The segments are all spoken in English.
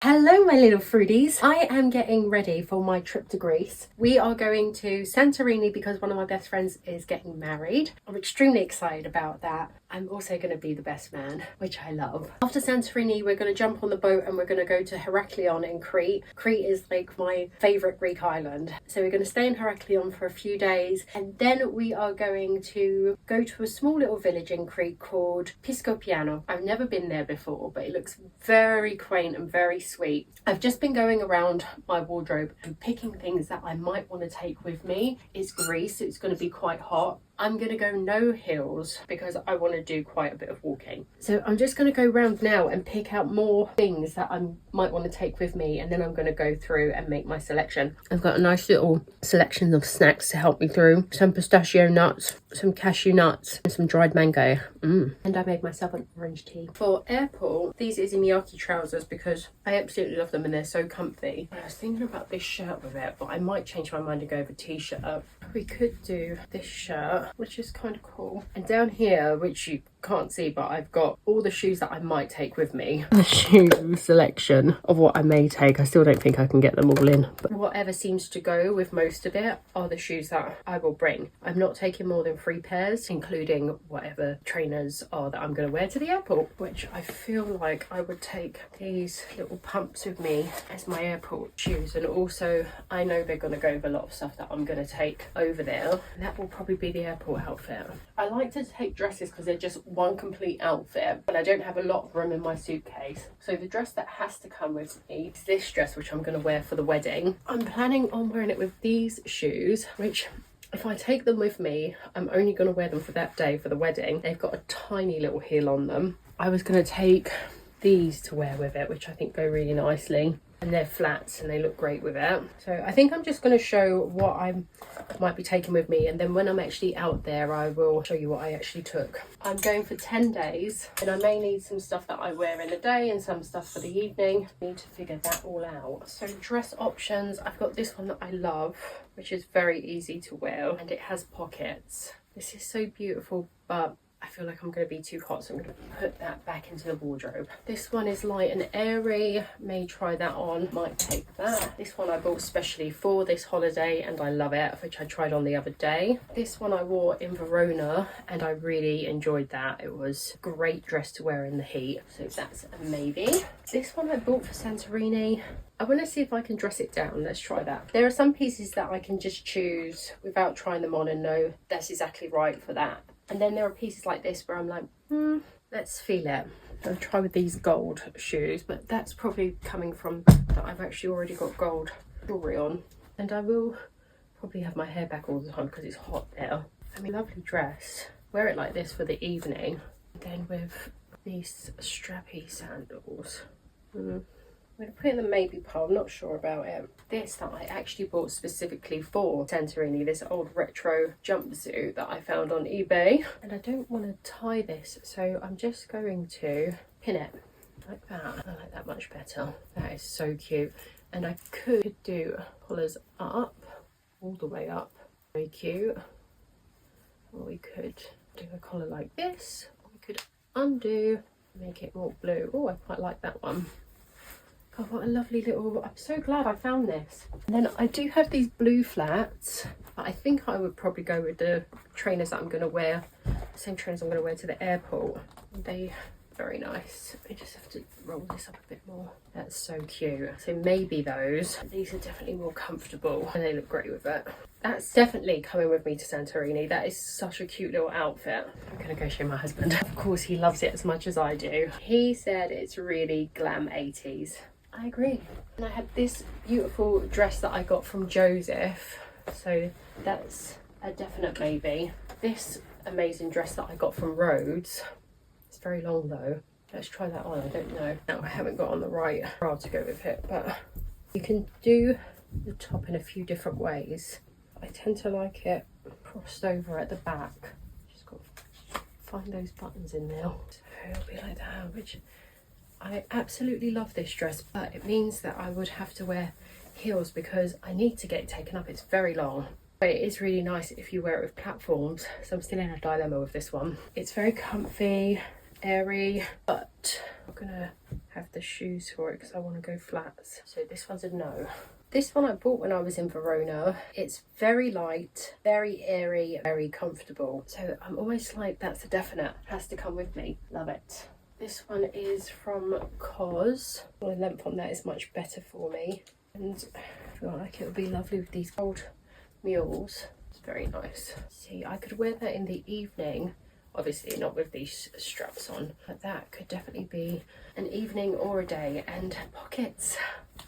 Hello my little fruities. I am getting ready for my trip to Greece. We are going to Santorini because one of my best friends is getting married. I'm extremely excited about that. I'm also going to be the best man, which I love. After Santorini, we're going to jump on the boat and we're going to go to Heraklion in Crete. Crete is like my favourite Greek island. So we're going to stay in Heraklion for a few days and then we are going to go to a small little village in Crete called Piskopiano. I've never been there before, but it looks very quaint and very sweet. I've just been going around my wardrobe and picking things that I might want to take with me. It's Greece, it's going to be quite hot. I'm going to go no heels because I want to do quite a bit of walking. So I'm just going to go around now and pick out more things that I might want to take with me, and then I'm going to go through and make my selection. I've got a nice little selection of snacks to help me through. Some pistachio nuts, some cashew nuts, and some dried mango. And I made myself an orange tea. For airport, these Izumiyaki trousers because I absolutely love them and they're so comfy. I was thinking about this shirt with it, but I might change my mind and go with a t-shirt. We could do this shirt, which is kind of cool. And down here, which you can't see, but I've got all the shoes that I might take with me. The shoe selection of what I may take. I still don't think I can get them all in, but whatever seems to go with most of it are the shoes that I will bring. I'm not taking more than 3 pairs, including whatever trainers are that I'm going to wear to the airport, which I feel like I would take these little pumps with me as my airport shoes. And also I know they're going to go with a lot of stuff that I'm going to take over there, and that will probably be the airport outfit. I like to take dresses because they're just one complete outfit, but I don't have a lot of room in my suitcase. So the dress that has to come with me is this dress, which I'm going to wear for the wedding. I'm planning on wearing it with these shoes, which if I take them with me, I'm only going to wear them for that day for the wedding. They've got a tiny little heel on them. I was going to take these to wear with it, which I think go really nicely. And they're flats and they look great with it. So I think I'm just going to show what I might be taking with me, and then when I'm actually out there I will show you what I actually took. I'm going for 10 days and I may need some stuff that I wear in the day and some stuff for the evening. I need to figure that all out. So dress options, I've got this one that I love, which is very easy to wear and it has pockets. This is so beautiful, but I feel like I'm going to be too hot, so I'm going to put that back into the wardrobe. This one is light and airy. May try that on, might take that. This one I bought specially for this holiday and I love it, which I tried on the other day. This one I wore in Verona and I really enjoyed that. It was a great dress to wear in the heat, so that's a maybe. This one I bought for Santorini. I want to see if I can dress it down. Let's try that. There are some pieces that I can just choose without trying them on and know that's exactly right for that. And then there are pieces like this where I'm like, let's feel it. I'll try with these gold shoes, but that's probably coming from that I've actually already got gold jewellery on. And I will probably have my hair back all the time because it's hot there. I mean, lovely dress. Wear it like this for the evening. And then with these strappy sandals. I'm going to put it in the maybe pile, I'm not sure about it. This that I actually bought specifically for Santorini, this old retro jumpsuit that I found on eBay. And I don't want to tie this, so I'm just going to pin it like that. I like that much better. That is so cute. And I could do collars up, all the way up. Very cute. Or we could do a collar like this. Or we could undo, make it more blue. Oh, I quite like that one. Oh, what a lovely little, I'm so glad I found this. And then I do have these blue flats, but I think I would probably go with the trainers that I'm going to wear, the same trainers I'm going to wear to the airport. They very nice. I just have to roll this up a bit more. That's so cute. So maybe those. These are definitely more comfortable and they look great with it. That's definitely coming with me to Santorini. That is such a cute little outfit. I'm gonna go show my husband. Of course he loves it as much as I do. He said it's really glam 80s. I agree. And I had this beautiful dress that I got from Joseph, so that's a definite maybe. This amazing dress that I got from Rhodes, it's very long though. Let's try that on. I don't know. Now I haven't got on the right bra to go with it, but you can do the top in a few different ways. I tend to like it crossed over at the back. Just got to find those buttons in there. So it'll be like that, which I absolutely love this dress, but it means that I would have to wear heels because I need to get it taken up. It's very long. But it is really nice if you wear it with platforms, so I'm still in a dilemma with this one. It's very comfy, airy, but I'm gonna have the shoes for it because I want to go flats. So this one's a no. This one I bought when I was in Verona. It's very light, very airy, very comfortable. So I'm almost like that's a definite. Has to come with me. Love it. This one is from COS. The length on that is much better for me. And I feel like it would be lovely with these gold mules. It's very nice. See, I could wear that in the evening. Obviously not with these straps on, but that could definitely be an evening or a day. And pockets,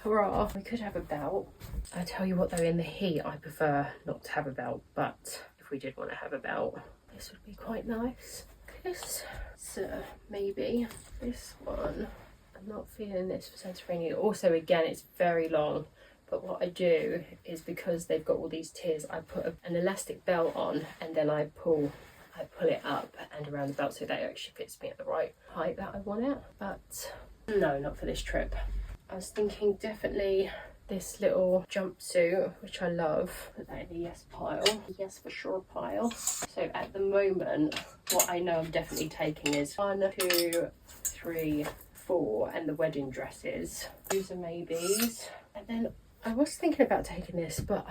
hurrah. We could have a belt. I tell you what though, in the heat I prefer not to have a belt, but if we did want to have a belt, this would be quite nice. This, so maybe this one. I'm not feeling this for Santorini. Also, again, it's very long, but what I do is because they've got all these tiers, I put an elastic belt on and then I pull it up and around the belt so that it actually fits me at the right height that I want it. But no, not for this trip. I was thinking definitely this little jumpsuit, which I love. Put that in the yes pile. Yes for sure pile. So at the moment, what I know I'm definitely taking is 1, 2, 3, 4 and the wedding dresses. These are maybes. And then I was thinking about taking this, but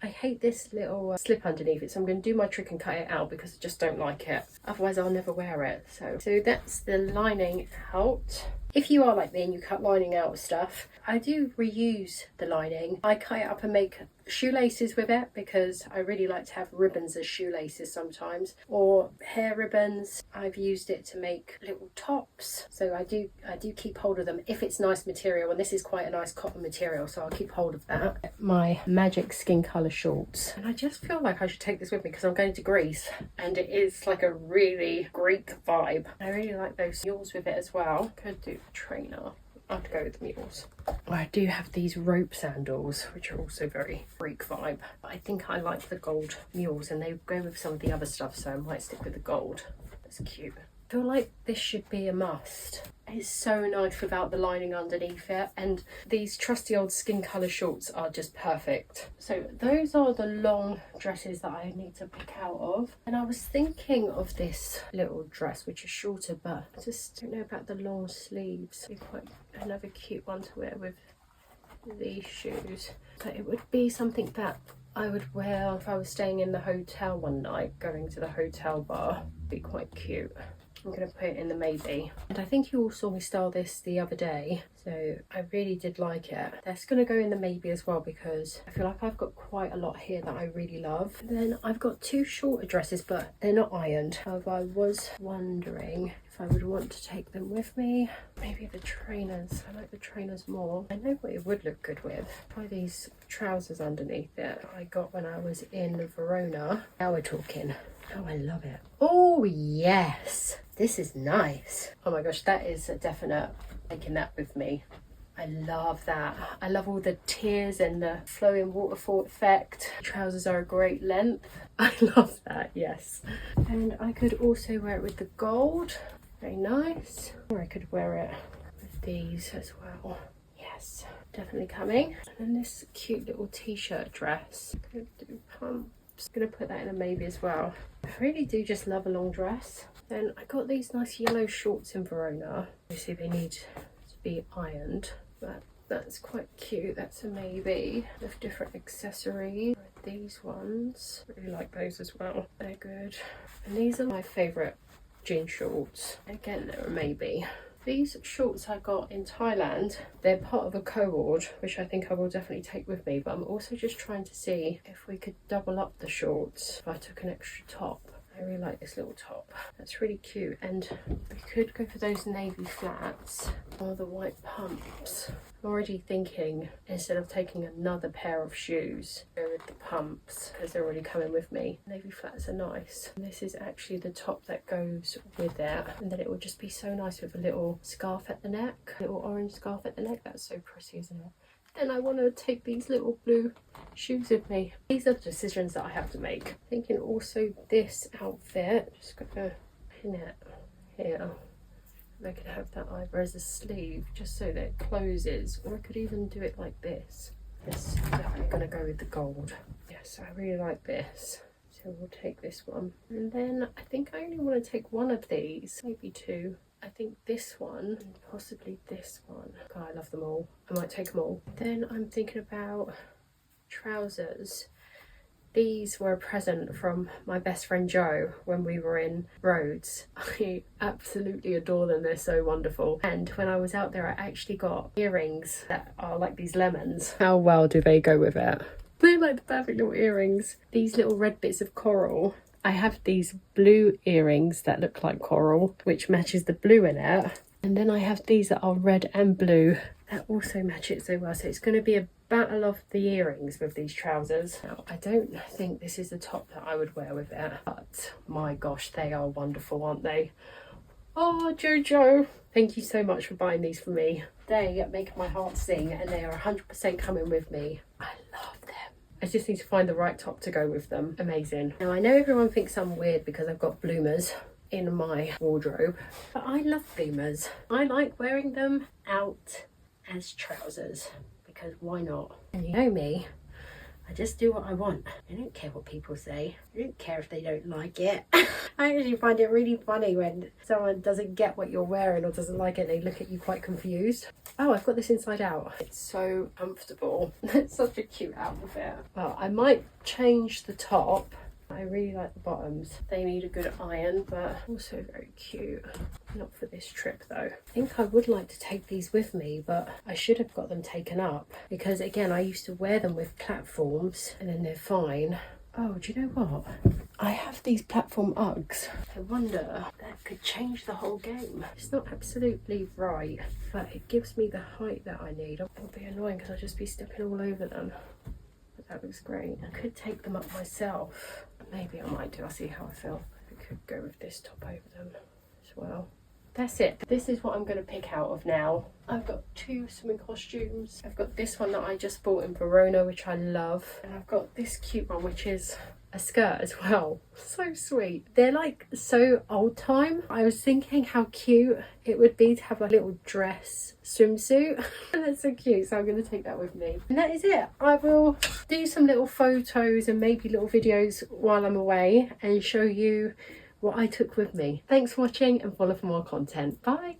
I hate this little slip underneath it, so I'm going to do my trick and cut it out because I just don't like it. Otherwise I'll never wear it. So that's the lining out. If you are like me and you cut lining out of stuff, I do reuse the lining. I cut it up and make shoelaces with it because I really like to have ribbons as shoelaces sometimes, or hair ribbons. I've used it to make little tops, so I do keep hold of them if it's nice material, and this is quite a nice cotton material, so I'll keep hold of that. My magic skin colour shorts, and I just feel like I should take this with me because I'm going to Greece and it is like a really Greek vibe. I really like those mules with it as well. Could do a trainer. I'd go with the mules. I do have these rope sandals, which are also very Greek vibe. But I think I like the gold mules and they go with some of the other stuff, so I might stick with the gold. That's cute. I feel like this should be a must. It's so nice without the lining underneath it, and these trusty old skin colour shorts are just perfect. So those are the long dresses that I need to pick out of. And I was thinking of this little dress which is shorter, but I just don't know about the long sleeves. It'd be quite another cute one to wear with these shoes. So it would be something that I would wear if I was staying in the hotel one night, going to the hotel bar. It'd be quite cute. I'm going to put it in the maybe. And I think you all saw me style this the other day, so I really did like it. That's going to go in the maybe as well because I feel like I've got quite a lot here that I really love. And then I've got 2 shorter dresses, but they're not ironed. However, I was wondering if I would want to take them with me. Maybe the trainers. I like the trainers more. I know what it would look good with. Try these trousers underneath it I got when I was in Verona. Now we're talking. Oh, I love it. Oh, yes. This is nice. Oh my gosh, that is a definite taking that with me. I love that. I love all the tiers and the flowing waterfall effect. Trousers are a great length. I love that, yes. And I could also wear it with the gold. Very nice. Or I could wear it with these as well. Yes, definitely coming. And this cute little t-shirt dress. Could do pumps. Just gonna put that in a maybe as well. I really do just love a long dress. Then I got these nice yellow shorts in Verona. Obviously they need to be ironed, but that's quite cute. That's a maybe. With different accessories. These ones, really like those as well. They're good. And these are my favourite jean shorts. Again, they're a maybe. These shorts I got in Thailand, they're part of a co-ord, which I think I will definitely take with me, but I'm also just trying to see if we could double up the shorts if I took an extra top. I really like this little top. That's really cute. And we could go for those navy flats or the white pumps. I'm already thinking, instead of taking another pair of shoes, go with the pumps because they're already coming with me. Navy flats are nice. And this is actually the top that goes with it. And then it would just be so nice with a little scarf at the neck. A little orange scarf at the neck. That's so pretty, isn't it? Then I want to take these little blue shoes with me. These are the decisions that I have to make. Thinking also this outfit, just gonna pin it here. I could have that either as a sleeve, just so that it closes, or I could even do it like this. This is definitely gonna go with the gold. Yes, I really like this. So we'll take this one. And then I think I only want to take one of these, maybe two. I think this one and possibly this one. God, I love them all. I might take them all. Then I'm thinking about trousers. These were a present from my best friend Joe when we were in Rhodes. I absolutely adore them, they're so wonderful. And when I was out there, I actually got earrings that are like these lemons. How well do they go with it? They're like the perfect little earrings. These little red bits of coral. I have these blue earrings that look like coral, which matches the blue in it. And then I have these that are red and blue that also match it so well. So it's going to be a battle of the earrings with these trousers. Now, I don't think this is the top that I would wear with it, but my gosh, they are wonderful, aren't they? Oh, Jojo, thank you so much for buying these for me. They make my heart sing and they are 100% coming with me. I love them. I just need to find the right top to go with them. Amazing. Now, I know everyone thinks I'm weird because I've got bloomers in my wardrobe, but I love bloomers. I like wearing them out as trousers because why not? And you know me, I just do what I want. I don't care what people say. I don't care if they don't like it. I actually find it really funny when someone doesn't get what you're wearing or doesn't like it. They look at you quite confused. Oh, I've got this inside out. It's so comfortable. It's such a cute outfit. Well, I might change the top. I really like the bottoms. They need a good iron, but also very cute. Not for this trip though. I think I would like to take these with me, but I should have got them taken up because again, I used to wear them with platforms and then they're fine. Oh, do you know what? I have these platform Uggs. I wonder, that could change the whole game. It's not absolutely right, but it gives me the height that I need. It'll be annoying because I'll just be stepping all over them. But that looks great. I could take them up myself. Maybe I might do. I'll see how I feel. I could go with this top over them as well. That's it. This is what I'm going to pick out of now. I've got two swimming costumes. I've got this one that I just bought in Verona, which I love. And I've got this cute one, which is a skirt as well. So sweet. They're like so old time. I was thinking how cute it would be to have like a little dress swimsuit. And that's so cute. So I'm going to take that with me. And that is it. I will do some little photos and maybe little videos while I'm away and show you what I took with me. Thanks for watching and follow for more content. Bye.